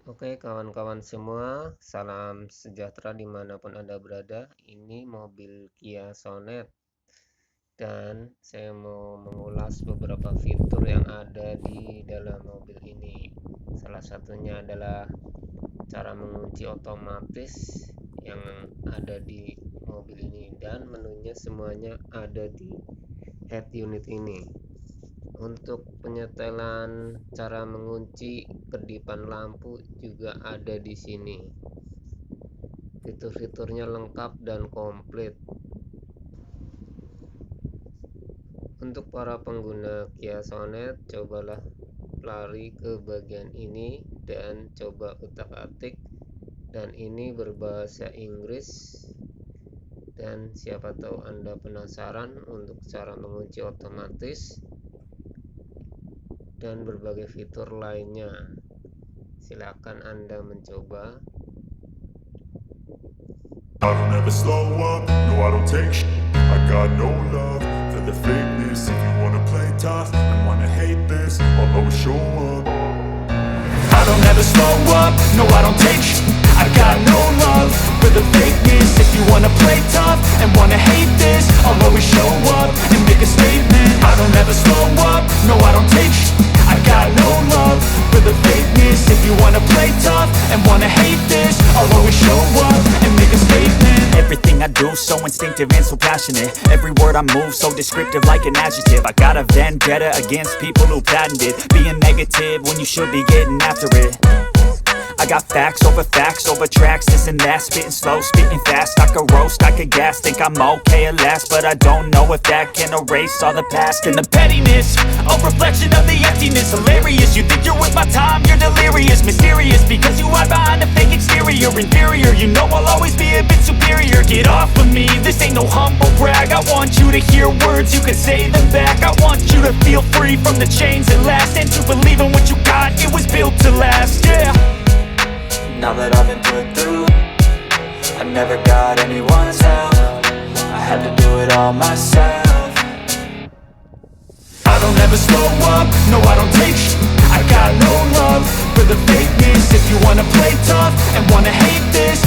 Oke kawan-kawan semua, salam sejahtera dimanapun Anda berada. Ini mobil KIA Sonet dan saya mau mengulas beberapa fitur yang ada di dalam mobil ini. Salah satunya adalah cara mengunci otomatis yang ada di mobil ini, dan menunya semuanya ada di head unit ini. Untuk penyetelan cara mengunci kedipan lampu juga ada di sini. Fitur-fiturnya lengkap dan komplit. Untuk para pengguna KIA Sonet, cobalah lari ke bagian ini dan coba utak-atik, dan ini berbahasa Inggris. Dan siapa tahu Anda penasaran untuk cara mengunci otomatis dan berbagai fitur lainnya. Silakan Anda mencoba. I don't ever slow up, no I don't take shit. I got no love for the fakeness. If you wanna play tough and wanna hate this, I'll always show up. I don't ever slow up, no I don't take shit. I got no love for the fakeness. If you wanna play tough and wanna hate this, I'll always show up and make a statement. I don't ever slow up, no I don't take shit. I got no love for the fakeness. If you wanna play tough and wanna hate this, I'll always show up and make a statement. Everything I do so instinctive and so passionate. Every word I move so descriptive like an adjective. I got a vendetta against people who patented being negative when you should be getting after it. I got facts over tracks, this and that. Spitting slow, spitting fast. I could roast, I could gas. Think I'm okay at last, but I don't know if that can erase all the past. And the pettiness, a reflection of the emptiness. Hilarious, you think you're worth my time, you're delirious. Mysterious, because you hide behind a fake exterior. Inferior, you know I'll always be a bit superior. Get off of me, this ain't no humble brag. I want you to hear words, you can say them back. I want you to feel free from the chains that last, and to believe in what you got, it was built to last, yeah. Now that I've been put through, I never got anyone's help. I had to do it all myself. I don't ever slow up, no I don't take shit. I got no love for the fakeness. If you wanna play tough and wanna hate this,